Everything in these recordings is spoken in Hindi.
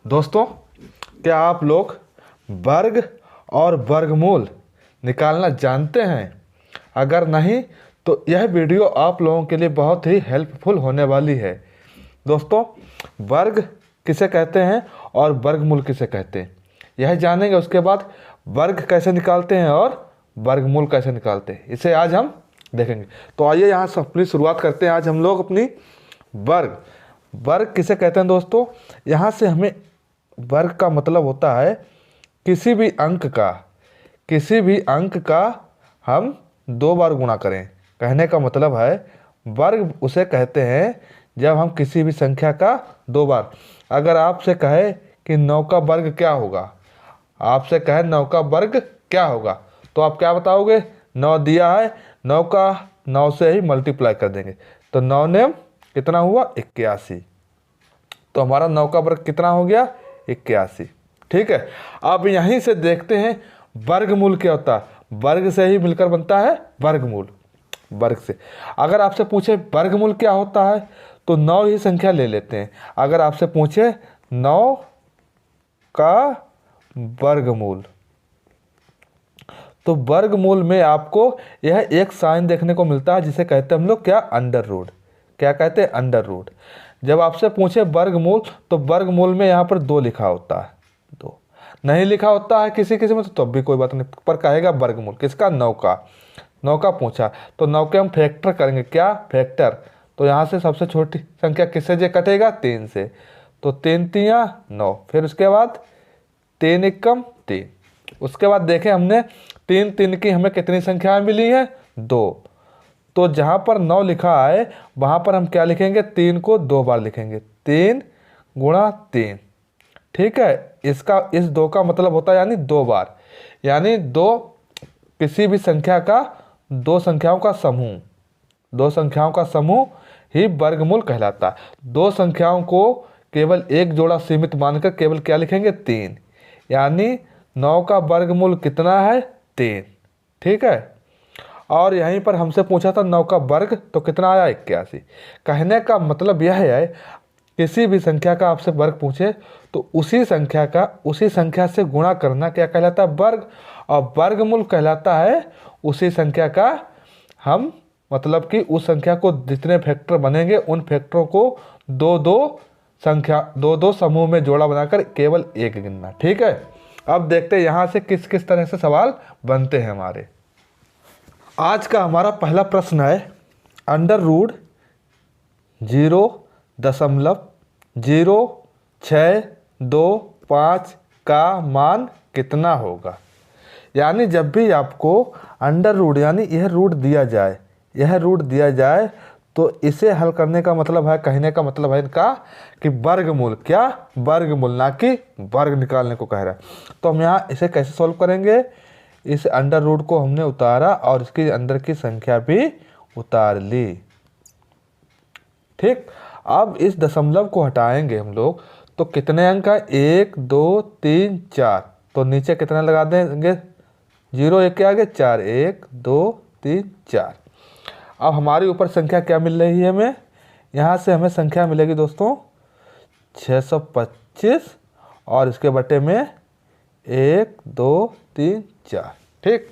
दोस्तों, क्या आप लोग वर्ग और वर्गमूल निकालना जानते हैं? अगर नहीं तो यह वीडियो आप लोगों के लिए बहुत ही हेल्पफुल होने वाली है। दोस्तों, वर्ग किसे कहते हैं और वर्गमूल किसे कहते हैं यह जानेंगे। उसके बाद वर्ग कैसे निकालते हैं और वर्गमूल कैसे निकालते हैं, इसे आज हम देखेंगे। तो आइए यहाँ से अपनी शुरुआत करते हैं। आज हम लोग अपनी वर्ग किसे कहते हैं दोस्तों? यहाँ से हमें वर्ग का मतलब होता है किसी भी अंक का हम 2 बार गुणा करें। कहने का मतलब है वर्ग उसे कहते हैं जब हम किसी भी संख्या का 2 बार। अगर आपसे कहे कि 9 का वर्ग क्या होगा, आपसे कहे 9 का वर्ग क्या होगा, तो आप क्या बताओगे? 9 दिया है, 9 का 9 से ही मल्टीप्लाई कर देंगे। तो 9 ने कितना हुआ? 81। तो हमारा 9 का वर्ग कितना हो गया? 81। ठीक है। अब यहीं से देखते हैं वर्गमूल क्या होता है। वर्ग से ही मिलकर बनता है वर्गमूल। वर्ग से अगर आपसे पूछे वर्गमूल क्या होता है तो 9 ही संख्या ले लेते हैं। अगर आपसे पूछे 9 का वर्गमूल, तो वर्गमूल में आपको यह एक साइन देखने को मिलता है जिसे कहते हैं हम लोग क्या? Under root. क्या कहते हैं? Under root. जब आपसे पूछे वर्गमूल तो वर्गमूल में यहाँ पर 2 लिखा होता है। 2 नहीं लिखा होता है किसी किसी में तो तब भी कोई बात नहीं, पर कहेगा वर्गमूल किसका? 9 का। 9 का पूछा तो 9 के हम फैक्टर करेंगे। क्या? फैक्टर। तो यहाँ से सबसे छोटी संख्या किससे जे कटेगा? 3 से। तो 3 तियां 9, फिर उसके बाद 3 एकम 3। उसके बाद देखें हमने 3 की हमें कितनी संख्याएं मिली हैं? 2। तो जहाँ पर 9 लिखा है वहाँ पर हम क्या लिखेंगे? 3 को 2 बार लिखेंगे। 3 गुणा 3। ठीक है। इस 2 का मतलब होता है यानी 2 बार, यानी 2 किसी भी संख्या का 2 संख्याओं का समूह। 2 संख्याओं का समूह ही वर्गमूल कहलाता है। 2 संख्याओं को केवल एक जोड़ा सीमित मानकर केवल क्या लिखेंगे? 3। यानी 9 का वर्गमूल कितना है? 3। ठीक है। और यहीं पर हमसे पूछा था 9 का वर्ग, तो कितना आया? 81। कहने का मतलब यह है किसी भी संख्या का आपसे वर्ग पूछे तो उसी संख्या से गुणा करना क्या कहलाता है? वर्ग। और वर्गमूल कहलाता है उसी संख्या का हम मतलब कि उस संख्या को जितने फैक्टर बनेंगे उन फैक्टरों को दो समूह में जोड़ा बनाकर केवल एक गिनना। ठीक है। अब देखते हैं यहाँ से किस किस तरह से सवाल बनते हैं हमारे। आज का हमारा पहला प्रश्न है अंडर रूट 0.0625 का मान कितना होगा? यानी जब भी आपको अंडर रूट यानी यह रूट दिया जाए तो इसे हल करने का मतलब है, कहने का मतलब है इनका कि वर्गमूल। क्या? वर्गमूल, ना कि वर्ग निकालने को कह रहा है। तो हम यहाँ इसे कैसे सॉल्व करेंगे? इस अंडर रूट को हमने उतारा और इसके अंदर की संख्या भी उतार ली। ठीक। अब इस दशमलव को हटाएंगे हम लोग तो कितने अंक का? 1 2 3 4। तो नीचे कितना लगा देंगे? 0 1 के आगे 4। 1 2 3 4। अब हमारे ऊपर संख्या क्या मिल रही है हमें? यहाँ से हमें संख्या मिलेगी दोस्तों 625 और इसके बटे में 1 2 3 4। ठीक।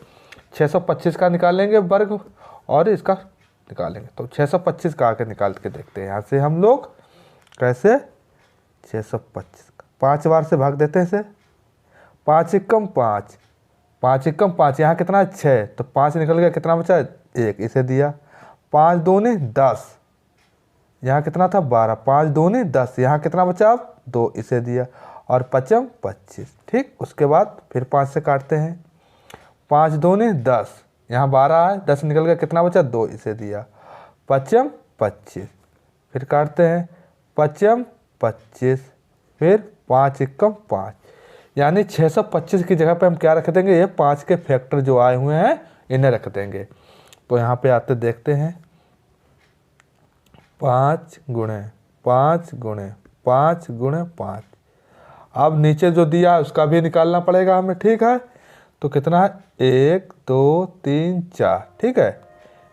625 का निकालेंगे वर्ग और इसका निकालेंगे। तो 625 का आके निकाल के देखते हैं। यहाँ से हम लोग कैसे? 625 का 5 बार से भाग देते हैं इसे। 5 एकम 5, 5 एकम 5। यहाँ कितना है? 6। तो 5 निकल गया, कितना बचा? 1, इसे दिया। 5 दूनी 10, यहाँ कितना था? 12। 5 दूनी 10, यहाँ कितना बचा? 2, इसे दिया। और 5 25। ठीक। उसके बाद फिर 5 से काटते हैं। 5 दूनी 10, यहाँ 12 है, 10 निकल गया, कितना बचा? 2, इसे दिया। 5 25। फिर काटते हैं। 5 25, फिर 5 एकम 5। यानी 625 की जगह पे हम क्या रख देंगे? ये 5 के फैक्टर जो आए हुए हैं इन्हें रख देंगे। तो यहाँ पे आते देखते हैं 5 गुणे 5 गुणे 5 गुणे 5। अब नीचे जो दिया उसका भी निकालना पड़ेगा हमें। ठीक है। तो कितना है? 1 2 3 4। ठीक है।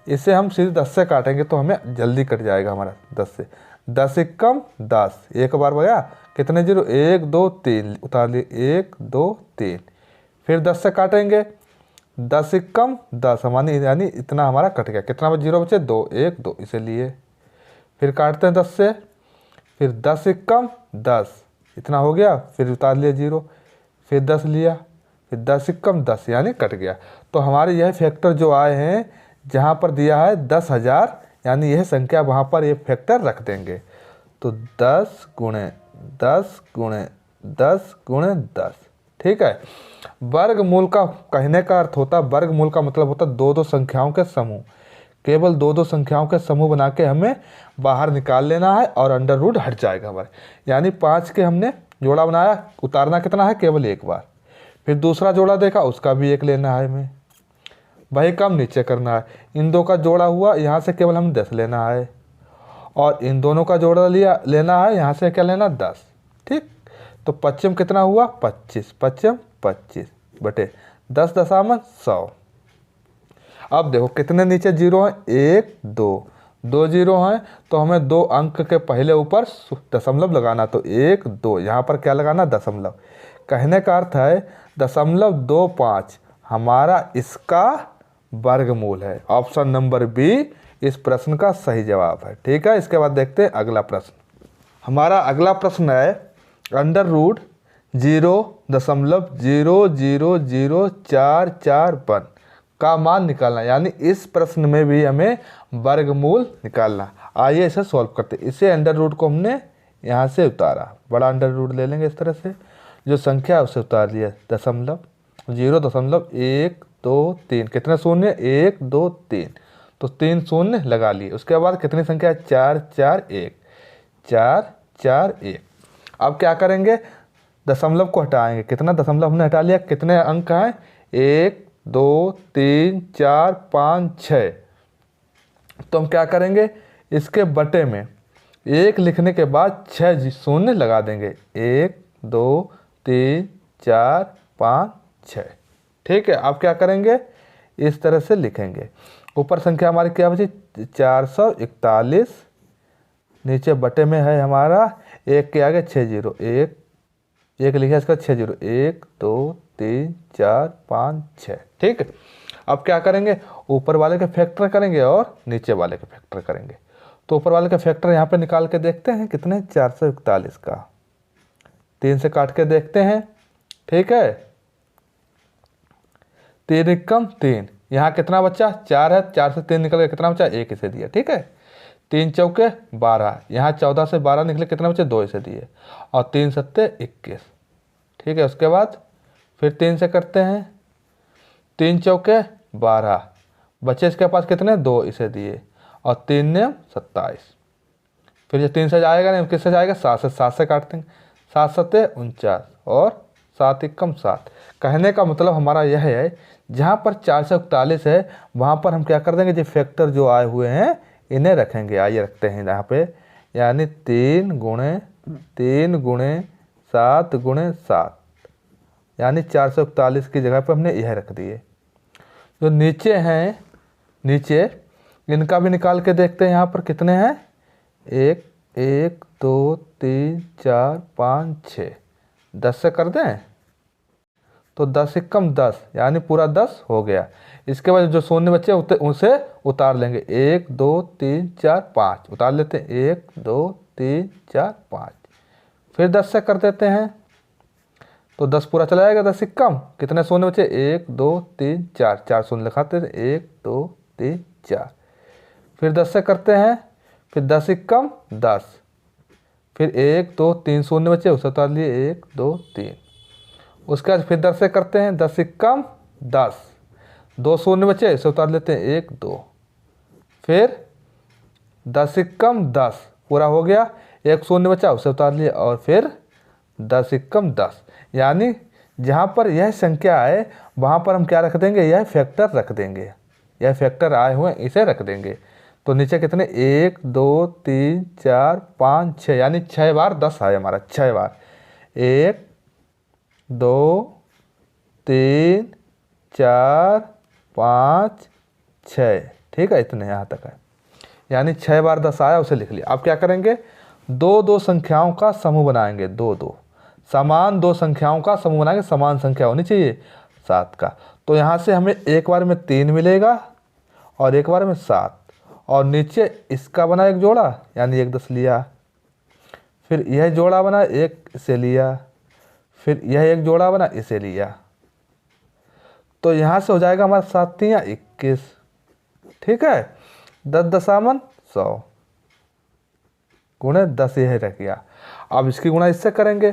इसे हम सीधे 10 से काटेंगे तो हमें जल्दी कट जाएगा हमारा 10 से। 10 एकम 10, एक बार गया, कितने जीरो, 1 2 3 उतार लिए, 1 2 3। फिर 10 से काटेंगे, 10 एकम 10 हमारी, यानी इतना हमारा कट गया। कितना जीरो बचे, 2, 1 2 इसे लिए। फिर काटते हैं 10 से, फिर 10 एकम 10 इतना हो गया, फिर उतार लिया जीरो। फिर 10 लिया, फिर 10 एकम 10 यानी कट गया। तो हमारे यह फैक्टर जो आए हैं, जहाँ पर दिया है 10,000, यानी यह संख्या वहाँ पर ये फैक्टर रख देंगे। तो 10 गुणे 10 गुणे 10 गुणे 10, ठीक है। वर्गमूल का कहने का अर्थ होता है, वर्गमूल का मतलब होता है दो दो संख्याओं के समूह। केवल दो दो संख्याओं के समूह बना के हमें बाहर निकाल लेना है और अंडर रूट हट जाएगा हमारे। यानी 5 के हमने जोड़ा बनाया, उतारना कितना है, केवल एक बार। फिर दूसरा जोड़ा देखा, उसका भी एक लेना है हमें, वही काम नीचे करना है। इन दो का जोड़ा हुआ, यहाँ से केवल हम 10 लेना है, और इन दोनों का जोड़ा लेना है, यहाँ से क्या लेना, 10, ठीक। तो पच्चम कितना हुआ, 25, पच्चम 25 बटे 10 दशामन 100। अब देखो कितने नीचे जीरो हैं, 1 2 2 जीरो हैं, तो हमें 2 अंक के पहले ऊपर दशमलव लगाना। तो 1 2 यहाँ पर क्या लगाना, दशमलव। कहने का अर्थ है 0.25 हमारा इसका वर्गमूल है। ऑप्शन नंबर बी इस प्रश्न का सही जवाब है, ठीक है। इसके बाद देखते हैं अगला प्रश्न। हमारा अगला प्रश्न है अंडर रूट 0.00044 का मान निकालना, यानी इस प्रश्न में भी हमें वर्गमूल निकालना। आइए इसे सॉल्व करते हैं। इसे अंडर रूट को हमने यहाँ से उतारा, बड़ा अंडर रूट ले लेंगे इस तरह से, जो संख्या है उसे उतार लिया, दशमलव 0.123 कितने शून्य, 1 2 3, तो 3 शून्य लगा लिए। उसके बाद कितनी संख्या, 4 4 1 4 4 1। अब क्या करेंगे, दशमलव को हटाएंगे। कितना दशमलव हमने हटा लिया, कितने अंक हैं, 1 2 3 4 5 6। तो हम क्या करेंगे, इसके बटे में 1 लिखने के बाद 6 शून्य लगा देंगे, 1 2 3 4 5 6, ठीक है। अब क्या करेंगे, इस तरह से लिखेंगे। ऊपर संख्या हमारी क्या बची, 441, नीचे बटे में है हमारा 1 के आगे 6 जीरो, 1 1 लिखा इसका 6 जीरो, 1 2 3 4 5 6, ठीक है। अब क्या करेंगे, ऊपर वाले के फैक्टर करेंगे और नीचे वाले के फैक्टर करेंगे। तो ऊपर वाले का फैक्टर यहाँ पे निकाल के देखते हैं कितने, 441 का 3 से काट के देखते हैं, ठीक है। 3 एकम 3, यहाँ कितना बच्चा, 4 है, 4 से 3 निकल गया, कितना बचा, 1 इसे दिया, ठीक है। 3 चौके 12, यहाँ 14 से 12 निकले, कितना बचे, 2 इसे दिए, और 3 सत्ते 21, ठीक है। उसके बाद फिर 3 से करते हैं, 3 चौके 12 बचे इसके पास कितने, 2 इसे दिए, और 3 ने 27। फिर जो 3 से जाएगा नहीं, किससे जाएगा, 7 से काटते हैं, 7 सत्ते 49 और 7 एकम 7। कहने का मतलब हमारा यह है, जहाँ पर 441 है वहाँ पर हम क्या कर देंगे, जो फैक्टर जो आए हुए हैं इन्हें रखेंगे। आइए रखते हैं यहाँ पे, यानी 3 गुणे 7 गुणे 7, यानी 441 की जगह पे हमने यह रख दिए। जो नीचे हैं, नीचे इनका भी निकाल के देखते हैं, यहाँ पर कितने हैं, 1 1 2 3 4 5 6, 10 से कर दें तो 10 एकम 10, यानी पूरा 10 हो गया। इसके बाद जो शून्य बचे उसे उतार लेंगे, 1 2 3 4 5 उतार लेते हैं, 1 2 3 4 5। फिर 10 से कर देते हैं तो 10 पूरा चला जाएगा, 10 एकम कितने शून्य बचे, 1 2 3 4, 4 शून्य लिखाते हैं, 1 2 3 4। फिर 10 से करते हैं, फिर 10 एकम 10, फिर 1 2 3 शून्य बचे उसे उतार लिए, 1 2 3। उसके बाद फिर 10 से करते हैं, 10 एकम 10, 2 शून्य बचे इसे उतार लेते हैं, 1 2। फिर 10 एकम 10 पूरा हो गया, 1 शून्य बचा उसे उतार लिया, और फिर 10 एकम 10, यानी जहाँ पर यह संख्या है वहाँ पर हम क्या रख देंगे, यह फैक्टर रख देंगे, यह फैक्टर आए हुए इसे रख देंगे। तो नीचे कितने, 1 2 3 4 5 6, यानी 6 बार 10 आए हमारा, 6 बार, 1 2 3 4 5 6, ठीक है। इतने यहाँ तक है, यानी 6 बार 10 आया उसे लिख लिया। अब क्या करेंगे, दो दो संख्याओं का समूह बनाएंगे, दो दो समान दो संख्याओं का समूह बनाएंगे, समान संख्या होनी चाहिए 7 का। तो यहाँ से हमें एक बार में 3 मिलेगा और एक बार में 7, और नीचे इसका बना एक जोड़ा यानी 1 10 लिया, फिर यह जोड़ा बना एक इसे लिया, फिर यह एक जोड़ा बना इसे लिया। तो यहाँ से हो जाएगा हमारा 7 तियां 21, ठीक है। 10 दशामन 100 गुणे 10 यह रह गया। अब इसकी गुणा इससे करेंगे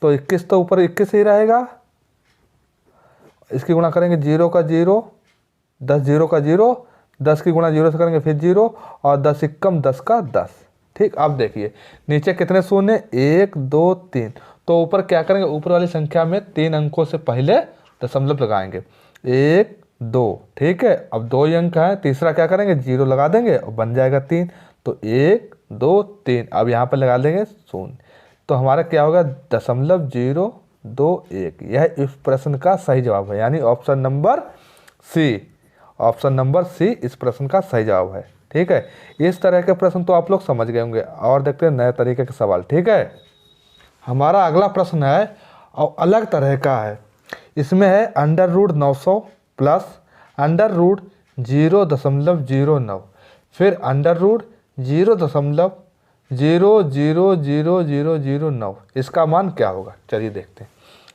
तो 21 तो ऊपर 21 ही रहेगा, इसकी गुणा करेंगे 0 का 0, 10 0 का 0, 10 की गुणा 0 से करेंगे फिर 0, और 10 एकम 10 का 10, ठीक। अब देखिए नीचे कितने शून्य, 1 2 3, तो ऊपर क्या करेंगे, ऊपर वाली संख्या में 3 अंकों से पहले दशमलव लगाएंगे, 1 2, ठीक है। अब 2 ही अंक है, तीसरा क्या करेंगे 0 लगा देंगे और बन जाएगा 3, तो 1 2 3। अब यहाँ पर लगा देंगे 0, तो हमारा क्या होगा 0.021। यह इस प्रश्न का सही जवाब है, यानी option number C, option number C इस प्रश्न का सही जवाब है, ठीक है। इस तरह के प्रश्न तो आप लोग समझ गए होंगे, और देखते हैं नए तरीके के सवाल, ठीक है। हमारा अगला प्रश्न है और अलग तरह का है। इसमें है √900 प्लस √0.09, फिर √0.0000009। इसका मान क्या होगा, चलिए देखते हैं।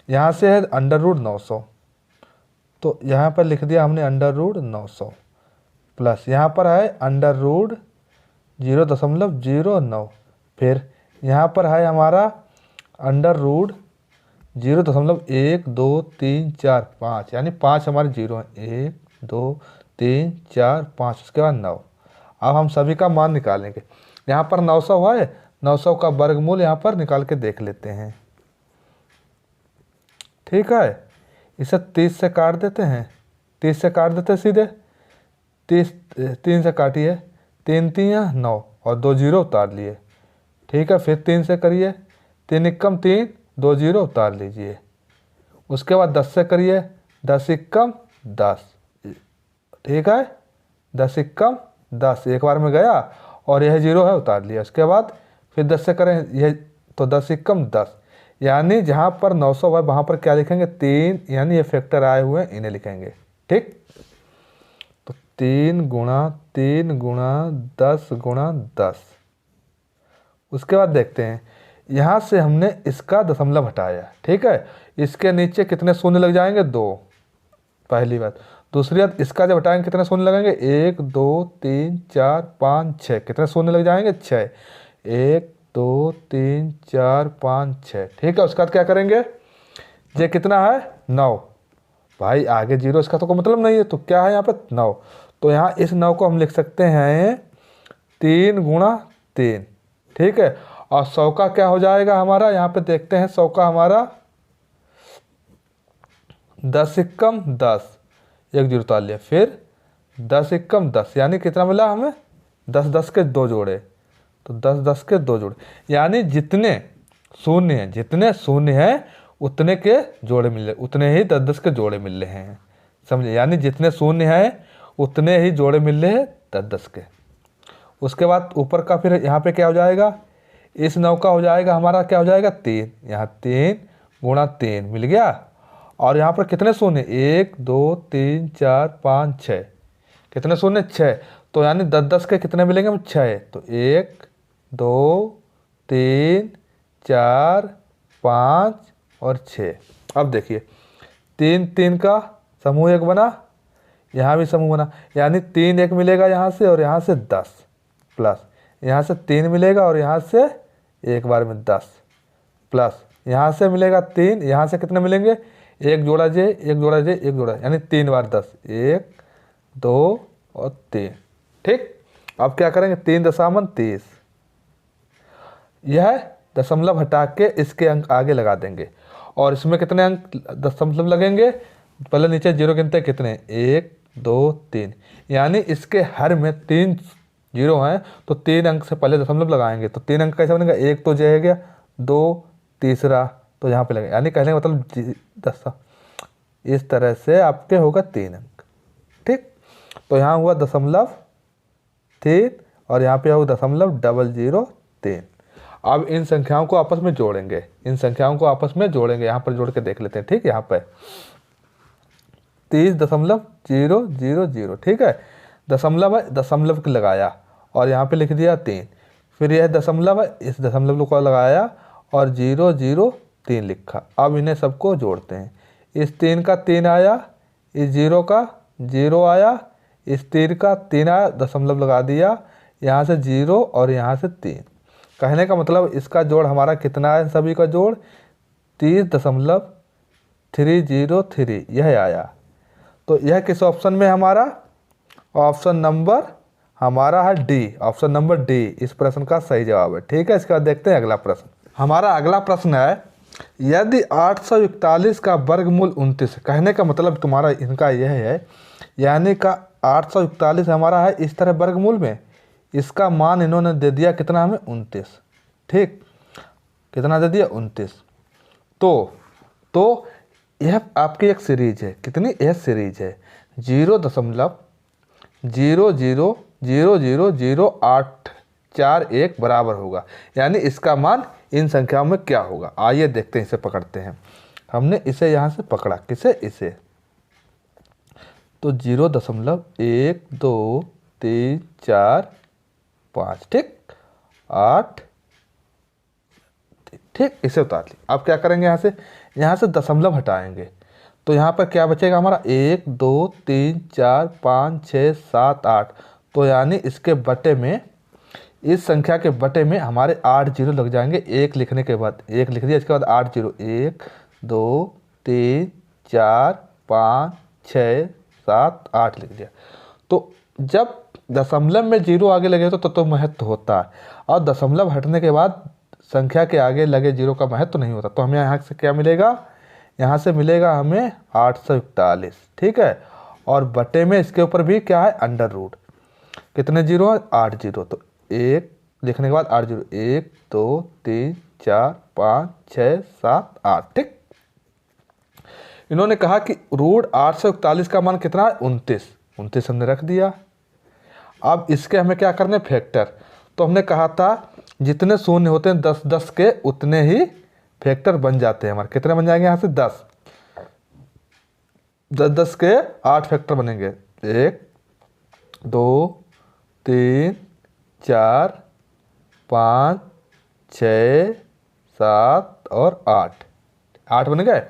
यहाँ से है √900, तो यहाँ पर लिख दिया हमने √900 प्लस यहाँ पर है √0.09, फिर यहाँ पर है हमारा √0.12345, यानी 5 हमारे 0 हैं, 1 2 3 4 5, उसके बाद 9। अब हम सभी का मान निकालेंगे। यहाँ पर 900 है, 900 का वर्गमूल यहाँ पर निकाल के देख लेते हैं, ठीक है। इसे 30 से काट देते हैं, 30 से काट देते हैं सीधे, 3 से काटिए, 3 तियां 9 और 2 0 उतार लिए, ठीक है। फिर 3 से करिए, 3 एकम 3, 2 0 उतार लीजिए। उसके बाद 10 से करिए, 10 एकम 10, ठीक है। 10 एकम 10 एक बार में गया, और यह 0 है उतार लिया। उसके बाद फिर 10 से करें यह, तो 10 एकम 10, यानी जहाँ पर 900 है वहाँ पर क्या लिखेंगे 3, यानी ये फैक्टर आए हुए हैं इन्हें लिखेंगे, ठीक। तो 3 गुणा 10 गुणा 10। उसके बाद देखते हैं, यहाँ से हमने इसका दशमलव हटाया, ठीक है। इसके नीचे कितने शून्य लग जाएंगे, 2, पहली बात। दूसरी बात, इसका जब हटाएंगे कितने शून्य लगेंगे, 1 2 3 4 5 6, कितने शून्य लग जाएंगे 6, 1 2 3 4 5 6, ठीक है। उसके बाद क्या करेंगे, ये कितना है 9, भाई आगे 0 इसका तो कोई मतलब नहीं है, तो क्या है यहाँ पे 9, तो यहाँ इस 9 को हम लिख सकते हैं 3 गुणा 3, ठीक है। और 100 का क्या हो जाएगा हमारा, यहाँ पे देखते हैं 100 का हमारा 10 एकम 10, 1 0 उतार लिया, फिर 10 एकम 10, यानी कितना मिला हमें 10 10 के 2 जोड़े, तो 10 10 के 2 जोड़े, यानी जितने शून्य हैं उतने के जोड़े मिल रहे, उतने ही 10 10 के जोड़े मिल रहे हैं, समझे। यानी जितने शून्य हैं उतने ही जोड़े मिल रहे हैं 10 10 के। उसके बाद ऊपर का फिर यहाँ पे क्या हो जाएगा, इस 9 का हो जाएगा हमारा क्या हो जाएगा 3, यहाँ 3 गुणा 3 मिल गया। और यहाँ पर कितने शून्य, 1 2 3 4 5 6, कितने शून्य 6, तो यानी 10 10 के कितने मिलेंगे 6, तो 1 2 3 4 5 और 6। अब देखिए 3 3 का समूह 1 बना, यहाँ भी समूह बना, यानी 3 1 मिलेगा यहाँ से, और यहाँ से 10 प्लस यहाँ से 3 मिलेगा, और यहाँ से एक बार में 10 प्लस यहाँ से मिलेगा 3, यहाँ से कितने मिलेंगे, एक जोड़ा जे, एक जोड़ा जे, एक जोड़ा, यानी 3 बार 10, 1 2 और 3, ठीक। अब क्या करेंगे 3 दशामन 30, यह दशमलव हटा के इसके अंक आगे लगा देंगे, और इसमें कितने अंक दशमलव लगेंगे, पहले नीचे 0 गिनते कितने, 1 2 3, यानी इसके हर में 3 0 हैं, तो 3 अंक से पहले दशमलव लगाएंगे, तो 3 अंक कैसे बनेगा, 1 तो जो है गया, 2 तीसरा तो यहाँ पे लगेगा, यानी कहने का मतलब 10, इस तरह से आपके होगा 3 अंक, ठीक। तो यहाँ हुआ दशमलव 3 और यहाँ पे होगा 0.003। अब इन संख्याओं को आपस में जोड़ेंगे, इन संख्याओं को आपस में जोड़ेंगे। यहाँ पर जोड़ के देख लेते हैं, ठीक। यहाँ पर 30.000, ठीक है। दशमलव है, दशमलव को लगाया और यहाँ पे लिख दिया 3। फिर यह दशमलव है, इस दशमलव को लगाया और 003 लिखा। अब इन्हें सबको जोड़ते हैं। इस 3 का 3 आया, इस 0 का 0 आया, इस 3 का 3 आया, दशमलव लगा दिया, यहाँ से 0 और यहाँ से 3। कहने का मतलब इसका जोड़ हमारा कितना है, सभी का जोड़ 30.303 यह आया। तो यह किस ऑप्शन में हमारा, ऑप्शन नंबर हमारा है डी, ऑप्शन नंबर डी इस प्रश्न का सही जवाब है, ठीक है। इसके बाद देखते हैं अगला प्रश्न। हमारा अगला प्रश्न है, यदि 841 का वर्गमूल 29, कहने का मतलब तुम्हारा इनका यह है, यानी का 841 हमारा है इस तरह वर्गमूल में, इसका मान इन्होंने दे दिया कितना हमें 29, ठीक। कितना दे दिया 29। तो यह आपकी एक सीरीज है, कितनी, यह सीरीज है 0.00000841 बराबर होगा, यानी इसका मान इन संख्याओं में क्या होगा। आइए देखते हैं, इसे पकड़ते हैं। हमने इसे यहाँ से पकड़ा, किसे, इसे। तो 0.1234 ठीक, 8 ठीक, इसे उतार ली। अब क्या करेंगे, यहाँ से दशमलव हटाएंगे। तो यहाँ पर क्या बचेगा हमारा 1 2 3 4 5 6 7 8। तो यानी इसके बटे में, इस संख्या के बटे में हमारे 8 जीरो लग जाएंगे। 1 लिखने के बाद 1 लिख दिया, इसके बाद 8 जीरो, 1 2 3 4 5 6 7 8 लिख दिया। तो जब दशमलव में जीरो आगे लगे तो महत्व होता है, और दशमलव हटने के बाद संख्या के आगे लगे जीरो का महत्व नहीं होता। तो हमें यहाँ से क्या मिलेगा, यहाँ से मिलेगा हमें 841, ठीक है। और बटे में इसके ऊपर भी क्या है, अंडर रूट। कितने जीरो है, 8 जीरो। तो 1 लिखने के बाद 8 जीरो, 1 2 3 4 5 6 7 8, ठीक। इन्होंने कहा कि रूट 841 का मान कितना है, 29 हमने रख दिया। अब इसके हमें क्या करने, फैक्टर। तो हमने कहा था जितने शून्य होते हैं 10 के, उतने ही फैक्टर बन जाते हैं हमारे। कितने बन जाएंगे, यहाँ से 10 के 8 फैक्टर बनेंगे, 1 2 3 4 5 6 7 और 8 बन गए।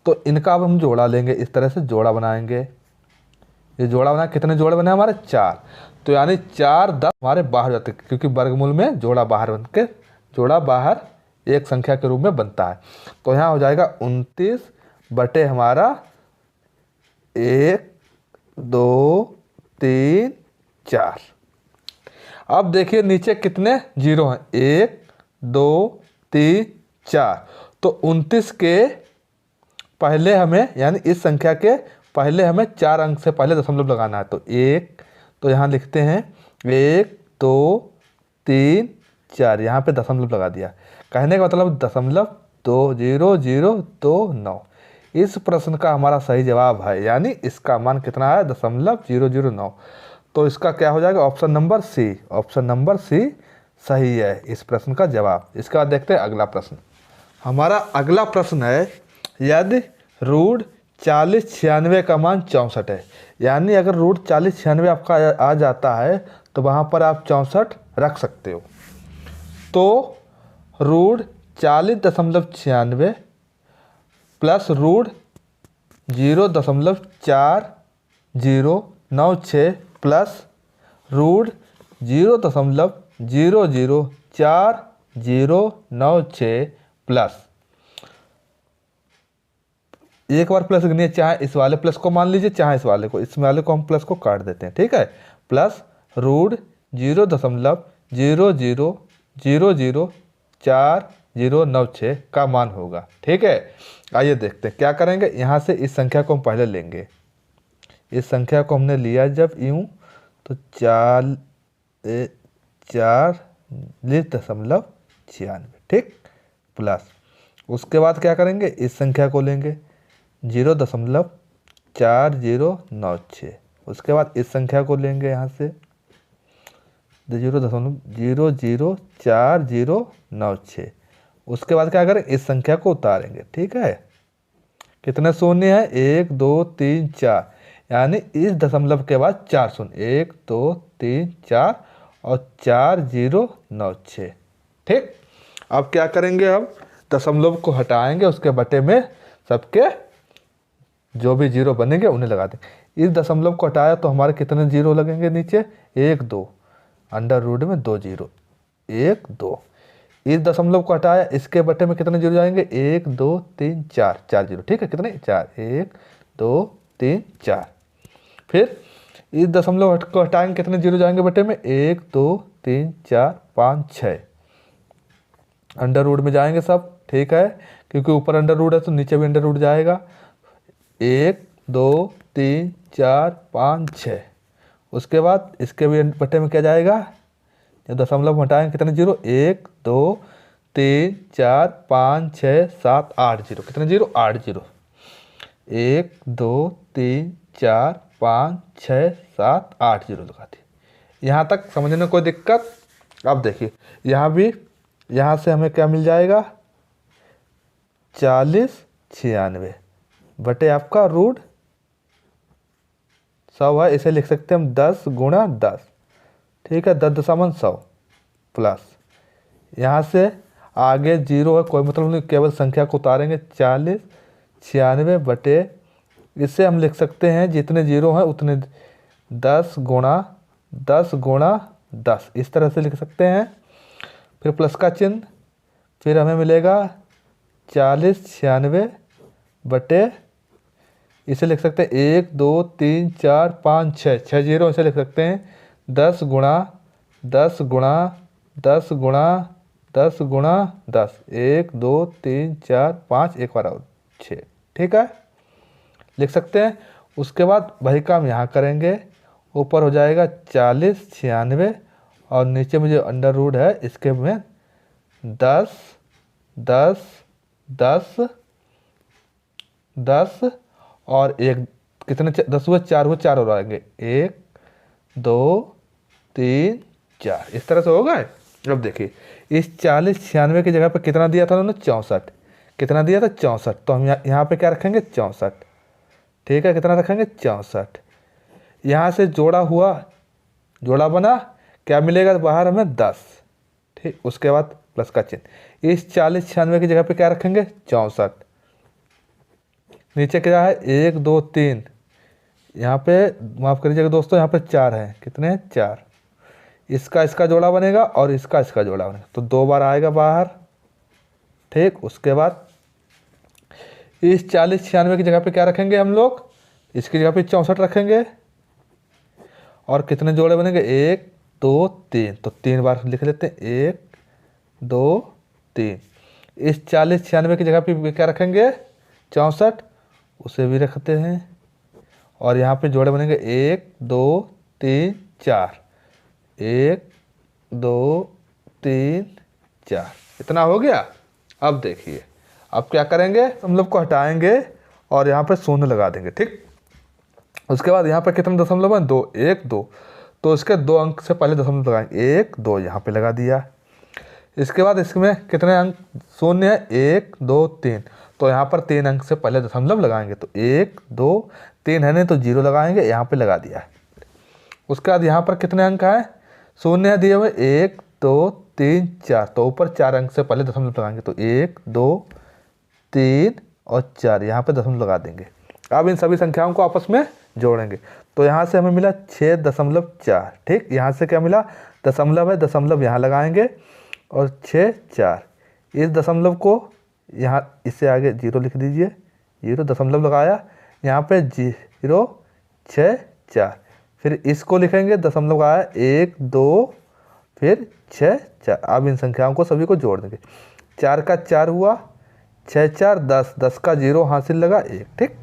तो इनका अब हम जोड़ा लेंगे, इस तरह से जोड़ा बनाएंगे। ये जोड़ा बना, कितने जोड़े बने हमारे, 4। तो यानी 4 10 हमारे बाहर जाते हैं, क्योंकि वर्गमूल में जोड़ा बाहर बन के, जोड़ा बाहर एक संख्या के रूप में बनता है। तो यहाँ हो जाएगा 29 बटे हमारा 1 2 3 4। अब देखिए नीचे कितने जीरो हैं, 1 2 3 4। तो 29 के पहले हमें, यानी इस संख्या के पहले हमें 4 अंक से पहले दशमलव लगाना है। तो 1, तो यहाँ लिखते हैं 1 2 3 4, यहाँ पे दशमलव लगा दिया। कहने का मतलब 0.0029 इस प्रश्न का हमारा सही जवाब है, यानी इसका मान कितना है, 0.009। तो इसका क्या हो जाएगा, option number C, option number C सही है इस प्रश्न का जवाब। इसका देखते हैं अगला प्रश्न। हमारा अगला प्रश्न है, यदि रूट 4096 का मान 64 है, यानी अगर रूट 4096 आपका आ जाता है तो वहाँ पर आप 64 रख सकते हो। तो root 40.96 plus root 0.4096 plus root 0.004096 plus, एक बार प्लस गिनिए, चाहे इस वाले प्लस को मान लीजिए, चाहे इस वाले को, इस वाले को हम प्लस को काट देते हैं, ठीक है। प्लस रूट 0.00004096 का मान होगा, ठीक है। आइए देखते हैं क्या करेंगे। यहाँ से इस संख्या को हम पहले लेंगे, इस संख्या को हमने लिया जब यूँ, तो 40.96, ठीक। प्लस उसके बाद क्या करेंगे, इस संख्या को लेंगे 0.4096, उसके बाद इस संख्या को लेंगे यहाँ से 0.00409, 96। उसके बाद क्या करें, इस संख्या को उतारेंगे। ठीक है, कितने शून्य है, 1 2 3 4, यानी इस दशमलव के बाद 4 शून्य, 1 2 3 4 और 4096। ठीक, अब क्या करेंगे, अब दशमलव को हटाएंगे, उसके बटे में सबके जो भी जीरो बनेंगे उन्हें लगा देंगे। इस दशमलव को हटाया तो हमारे कितने जीरो लगेंगे नीचे, 1 2, अंडर रूट में 2 जीरो, 1 2। इस दशमलव को हटाया, इसके बटे में कितने जीरो जाएंगे, 1 2 3 4, 4 जीरो। ठीक है, कितने, 4, 1 2 3 4। फिर इस दशमलव को हटाएंगे, कितने जीरो जाएंगे बटे में, 1 2 3 4 5 6, अंडर रूट में जाएंगे सब। ठीक है, क्योंकि ऊपर अंडर रूट है तो नीचे भी अंडर रूट जाएगा। 1 2 3 4 5 6। उसके बाद इसके भी बटे में क्या जाएगा, जब दशमलव हटाएंगे कितने जीरो, 1 2 3 4 5 6 7 8 जीरो, कितने जीरो, 8 जीरो। 1 2 3 4 5 6 7 8 जीरो लगा दिए। यहाँ तक समझने में कोई दिक्कत। अब देखिए यहाँ भी, यहाँ से हमें क्या मिल जाएगा, 40 96 बटे आपका रूट 100 है। इसे लिख सकते हैं हम 10 गुणा 10। ठीक है, 10.100 प्लस, यहाँ से आगे जीरो है कोई मतलब नहीं, केवल संख्या को उतारेंगे, 40 96 बटे, इससे हम लिख सकते हैं जितने जीरो हैं उतने 10 गुणा 10 गुणा 10, इस तरह से लिख सकते हैं। फिर प्लस का चिन्ह, फिर हमें मिलेगा 40 96 बटे, इसे लिख सकते हैं 1 2 3 4 5 6, 6 जीरो, इसे लिख सकते हैं 10 गुणा 10 गुणा 10 गुणा 10 गुणा 10, 1 2 3 4 5, एक बार और 6। ठीक है, लिख सकते हैं। उसके बाद वही काम यहाँ करेंगे, ऊपर हो जाएगा 40 96 और नीचे में जो अंडर रूट है इसके में 10 10 10 10 और एक, कितने 10 हुए, 4 हुए, 4 और आएंगे, 1 2 3 4, इस तरह से हो गए। अब देखिए इस 40 96 की जगह पे कितना दिया था उन्होंने, 64। कितना दिया था, 64, तो हम यहाँ पे क्या रखेंगे, 64। ठीक है, कितना रखेंगे, 64। यहाँ से जोड़ा हुआ, जोड़ा बना, क्या मिलेगा बाहर हमें, 10। ठीक, उसके बाद प्लस का चिन्ह, इस 40 96 की जगह पे क्या रखेंगे, 64। नीचे क्या है, 1 2 3, यहाँ पे माफ़ करिएगा दोस्तों, यहाँ पे 4 है, कितने हैं, 4। इसका जोड़ा बनेगा और इसका जोड़ा बनेगा, तो 2 बार आएगा बाहर। ठीक, उसके बाद इस 40 96 की जगह पे क्या रखेंगे हम लोग, इसकी जगह पे 64 रखेंगे और कितने जोड़े बनेंगे, 1 2 3, तो 3 बार लिख लेते हैं, 1 2 3। इस 40 96 की जगह पे क्या रखेंगे, 64, उसे भी रखते हैं और यहाँ पे जोड़े बनेंगे 1 2 3 4, 1 2 3 4, इतना हो गया। अब देखिए अब क्या करेंगे, हम लोग को हटाएंगे और यहाँ पे शून्य लगा देंगे। ठीक, उसके बाद यहाँ पे कितने दशमलव है, 2 1 2, तो इसके 2 अंक से पहले दशमलव लगाएंगे, 1 2 यहाँ पे लगा दिया। इसके बाद इसमें कितने अंक शून्य है, 1 2 3, तो यहाँ पर 3 अंक से पहले दशमलव लगाएंगे, तो 1 2 3 है नहीं तो 0 लगाएंगे, यहाँ पे लगा दिया है। उसके बाद यहाँ पर कितने अंक हैं, शून्य है दिए हुए, 1 2 3 4, तो ऊपर 4 अंक से पहले दशमलव लगाएंगे, तो 1 2 3 और 4, यहाँ पे दशमलव लगा देंगे। अब इन सभी संख्याओं को आपस में जोड़ेंगे, तो यहाँ से हमें मिला 6.4। ठीक, यहाँ से क्या मिला, दशमलव है, दशमलव यहाँ लगाएंगे और 6 4, इस दशमलव को यहाँ इससे आगे 0 लिख दीजिए, 0 दशमलव लगाया, यहाँ पे 0 6 4, फिर इसको लिखेंगे, दशमलव आया 1 2 फिर 6 4। अब इन संख्याओं को सभी को जोड़ देंगे, 4 का 4 हुआ, 6 4 10, 10 का 0 हासिल लगा 1। ठीक,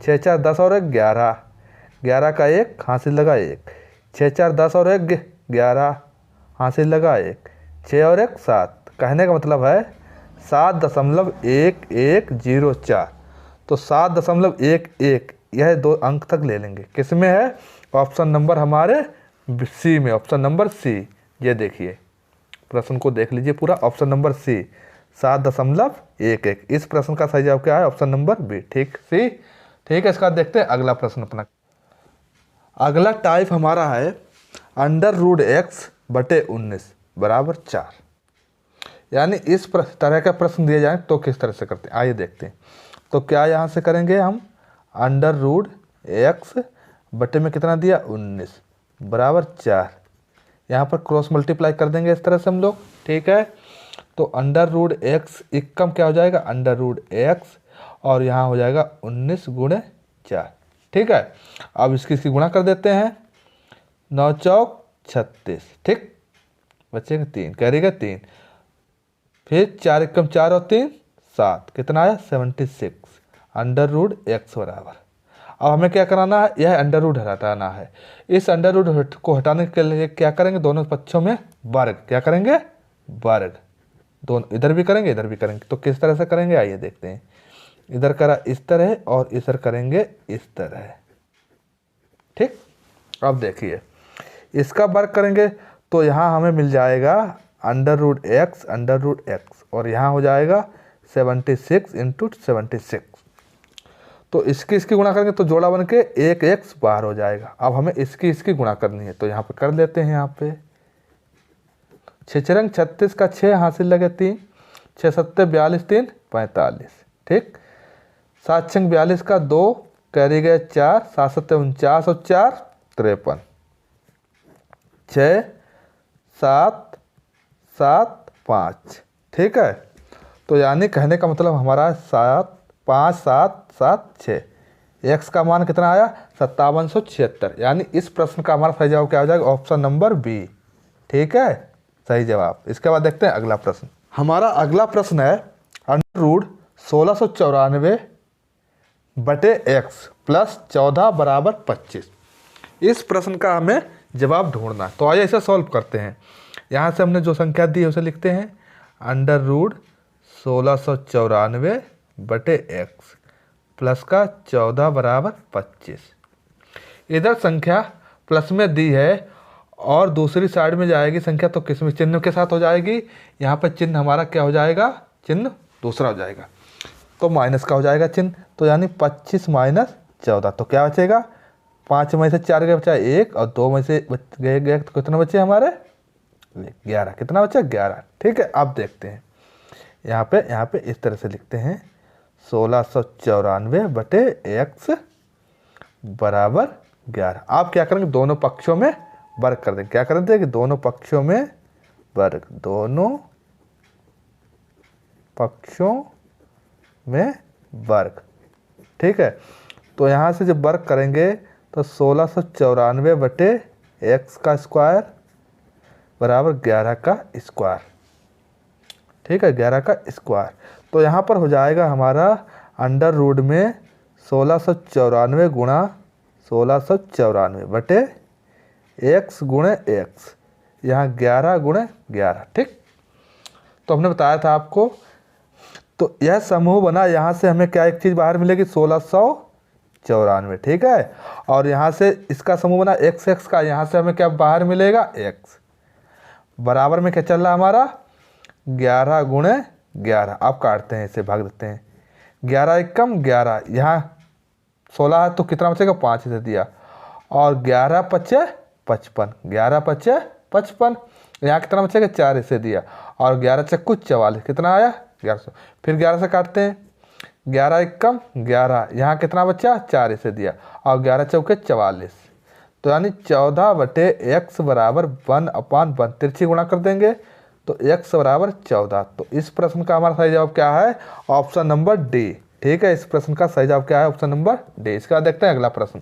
6 4 10 और 1 11, 11 का 1 हासिल लगा 1, 6 4 10 और 1 11 हासिल लगा 1, 6 और 1 7। कहने का मतलब है 7.1104, तो 7.11 यह 2 अंक तक ले लेंगे। किस में है, ऑप्शन नंबर हमारे सी में, ऑप्शन नंबर सी। ये देखिए प्रश्न को देख लीजिए पूरा, ऑप्शन नंबर सी 7.11। इस प्रश्न का सही जवाब क्या है? ऑप्शन नंबर बी, ठीक सी। ठीक है, इसका देखते हैं अगला प्रश्न अपना। अगला टाइप हमारा है √x/19 बराबर 4। यानी इस तरह का प्रश्न दिया जाए तो किस तरह से करते हैं, आइए देखते हैं। तो क्या यहाँ से करेंगे हम, √x बटे में कितना दिया 19 बराबर 4, यहाँ पर क्रॉस मल्टीप्लाई कर देंगे इस तरह से हम लोग। ठीक है, तो √x एकम क्या हो जाएगा, √x और यहाँ हो जाएगा 19 × 4। ठीक है, अब इसकी गुणा कर देते हैं, 9 चौक 36, ठीक, बचेंगे 3, करेगा 3, फिर 4 एकम 4 और 3 7, कितना आया 76 √x बराबर। अब हमें क्या कराना है, यह अंडर रूट हटाना है। इस अंडर रूट को हटाने के लिए क्या करेंगे, दोनों पक्षों में वर्ग, क्या करेंगे वर्ग, दोनों इधर भी करेंगे इधर भी करेंगे। तो किस तरह से करेंगे आइए देखते हैं। इधर करा इस तरह और इधर करेंगे इस तरह, ठीक। अब देखिए इसका वर्ग करेंगे तो यहाँ हमें मिल जाएगा √x और यहाँ हो जाएगा 76 × 76। तो इसकी गुणा करेंगे तो जोड़ा बन के 1x बाहर हो जाएगा। अब हमें इसकी गुणा करनी है तो यहाँ पे कर लेते हैं। यहाँ पे 6 36 का 6 हासिल लगे 3, 6 7 42 3 45, ठीक। 7 6 42 का 2 कैरी गए 4, 7 7 49 और 4 53, 6 7 7 5, ठीक है। तो यानी कहने का मतलब हमारा 7 5 7 7 6, x का मान कितना आया 5776। यानी इस प्रश्न का हमारा सही जवाब क्या हो जाएगा, ऑप्शन नंबर बी, ठीक है, सही जवाब। इसके बाद देखते हैं अगला प्रश्न। हमारा अगला प्रश्न है √1694/x + 14 बराबर 25। इस प्रश्न का हमें जवाब ढूंढना है। तो आइए इसे सॉल्व करते हैं। यहाँ से हमने जो संख्या दी है उसे लिखते हैं √1694/x प्लस का 14 बराबर 25। इधर संख्या प्लस में दी है और दूसरी साइड में जाएगी संख्या तो किस में, चिन्ह के साथ हो जाएगी। यहाँ पर चिन्ह हमारा क्या हो जाएगा, चिन्ह दूसरा हो जाएगा, तो माइनस का हो जाएगा चिन्ह। तो यानी 25 - 14, तो क्या बचेगा, 5 में से 4 गए बचा 1 और 2 में से गए तो कितना बचे हमारे 11, कितना बचा 11, ठीक है। अब देखते हैं यहाँ पे इस तरह से लिखते हैं 1694/x बराबर 11। आप क्या करेंगे, दोनों पक्षों में वर्ग कर देंगे। क्या कर देंगे कि दोनों पक्षों में वर्ग, दोनों पक्षों में वर्ग, ठीक है। तो यहाँ से जब वर्ग करेंगे तो 1694/x का स्क्वायर बराबर 11 का स्क्वायर, ठीक है, 11 का स्क्वायर। तो यहाँ पर हो जाएगा हमारा अंडर रूट में 1694 गुणा 1694/x गुणे x, यहाँ 11 गुणे 11, ठीक। तो हमने बताया था आपको, तो यह समूह बना। यहाँ से हमें क्या एक चीज़ बाहर मिलेगी 1694, ठीक है। और यहाँ से इसका समूह बना x का, यहाँ से हमें क्या बाहर मिलेगा x, बराबर में क्या चल रहा हमारा 11 गुणे 11। आप काटते हैं, इसे भाग देते हैं, 11 एकम 11, यहाँ 16 है तो कितना बचेगा 5 इसे दिया, और 11 × 5 = 55, 11 × 5 = 55, यहाँ कितना बचेगा 4 इसे दिया, और 11 × 4 = 44, कितना आया 1100। फिर 11 से काटते हैं, 11 एकम 11, यहाँ कितना बचा 4 इसे दिया, और 11 × 4 = 44। तो यानी 14/x बराबर 1/1, तिरछी गुणा कर देंगे तो x बराबर 14। तो इस प्रश्न का हमारा सही जवाब क्या है, ऑप्शन नंबर डी, ठीक है। इस प्रश्न का सही जवाब क्या है, ऑप्शन नंबर डी। इसका देखते हैं अगला प्रश्न।